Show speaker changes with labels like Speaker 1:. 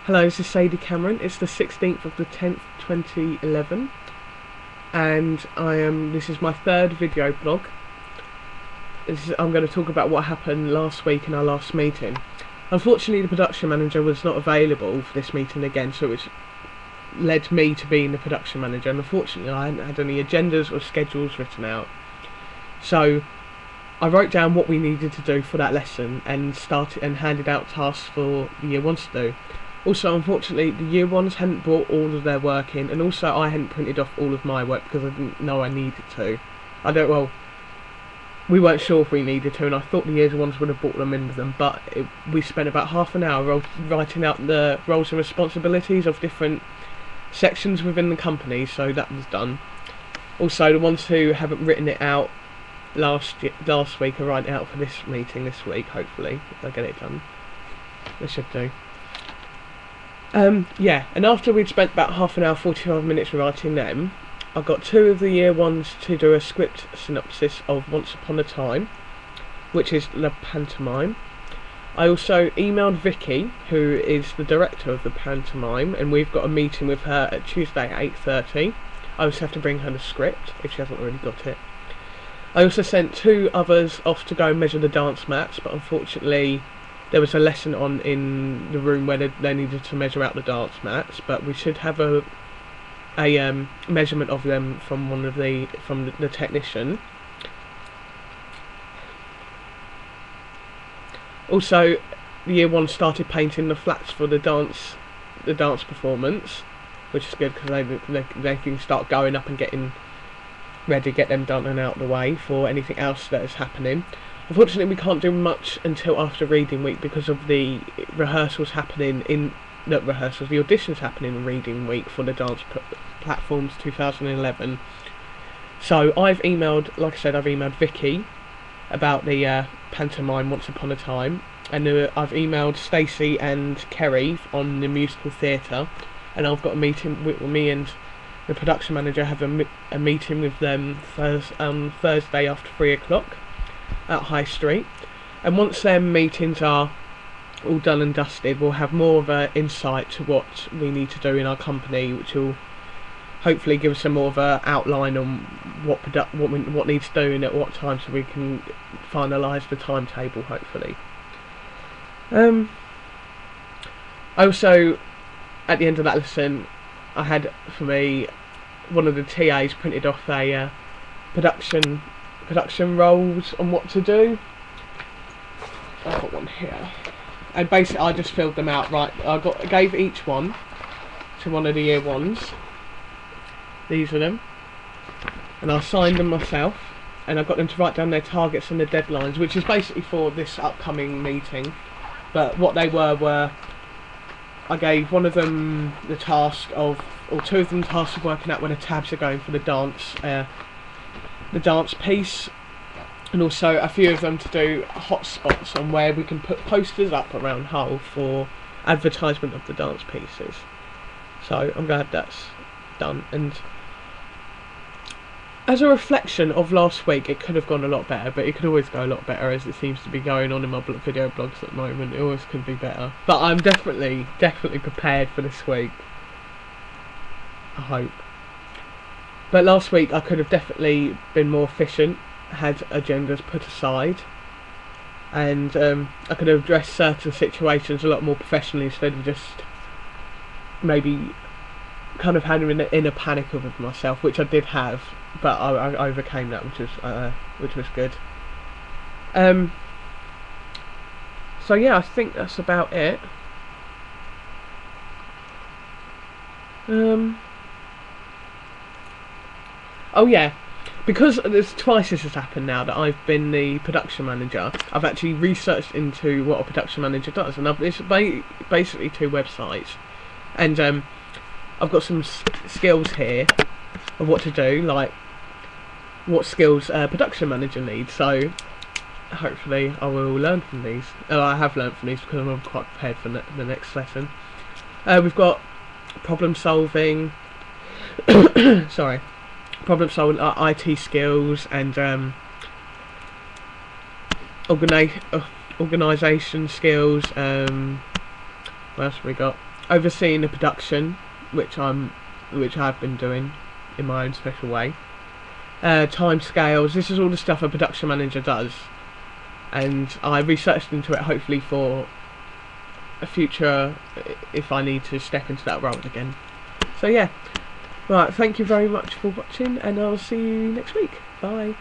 Speaker 1: Hello, this is Sadie Cameron. It's the 16th of the 10th, 2011, and this is my third video blog. I'm going to talk about what happened last week in our last meeting. Unfortunately, the production manager was not available for this meeting again, so it's led me to being the production manager, and unfortunately I hadn't had any agendas or schedules written out. So I wrote down what we needed to do for that lesson and started and handed out tasks for the year ones to do. Also, unfortunately, the year ones hadn't brought all of their work in, and also I hadn't printed off all of my work because I didn't know I needed to. We weren't sure if we needed to, and I thought the year ones would have brought them in with them, but we spent about half an hour writing out the roles and responsibilities of different sections within the company, so that was done. Also, the ones who haven't written it out last week are writing it out for this meeting this week, hopefully. They'll get it done. They should do. Yeah, and after we'd spent about half an hour, 45 minutes writing them, I got two of the year ones to do a script synopsis of Once Upon a Time, which is the pantomime. I also emailed Vicky, who is the director of the pantomime, and we've got a meeting with her at Tuesday at 8:30. I also have to bring her the script, if she hasn't already got it. I also sent two others off to go and measure the dance mats, but unfortunately there was a lesson on in the room where they needed to measure out the dance mats, but we should have a measurement of them from the technician. Also, the year one started painting the flats for the dance performance, which is good because they can start going up and getting ready, get them done and out of the way for anything else that is happening. Unfortunately, we can't do much until after reading week because of the rehearsals happening the auditions happening in reading week for the dance platforms 2011. So I've emailed, like I said, I've emailed Vicky about the pantomime Once Upon a Time, and I've emailed Stacey and Kerry on the musical theatre, and I've got a meeting with me and the production manager have a meeting with them Thursday after 3 o'clock at High Street, and once their meetings are all done and dusted, we'll have more of an insight to what we need to do in our company, which will hopefully give us a more of an outline on what needs doing at what time, so we can finalise the timetable hopefully. I also, at the end of that lesson, I had for me one of the TAs printed off a production roles on what to do. I've got one here, and basically I just filled them out. Right, I gave each one to one of the year ones. These are them, and I signed them myself, and I got them to write down their targets and the deadlines, which is basically for this upcoming meeting. But what they were I gave one of them the task of, or two of them the task of working out where the tabs are going for the dance piece, and also a few of them to do hotspots on where we can put posters up around Hull for advertisement of the dance pieces. So I'm glad that's done, and as a reflection of last week, it could have gone a lot better, but it could always go a lot better, as it seems to be going on in my video blogs at the moment. It always could be better, but I'm definitely prepared for this week, I hope. But last week I could have definitely been more efficient, had agendas put aside, and I could have addressed certain situations a lot more professionally instead of just maybe kind of having an inner panic with myself, which I did have, but I overcame that, which was good. So yeah, I think that's about it. Oh yeah, because there's twice this has happened now that I've been the production manager, I've actually researched into what a production manager does, and it's basically two websites, and I've got some skills here of what to do, like what skills a production manager needs, so hopefully I will learn from these. I have learned from these because I'm quite prepared for the next lesson. We've got problem solving, IT skills, and organisation skills. What else have we got? overseeing the production, which I've been doing in my own special way. Time scales. This is all the stuff a production manager does, and I researched into it hopefully for a future if I need to step into that role again. So yeah, right, thank you very much for watching, and I'll see you next week. Bye.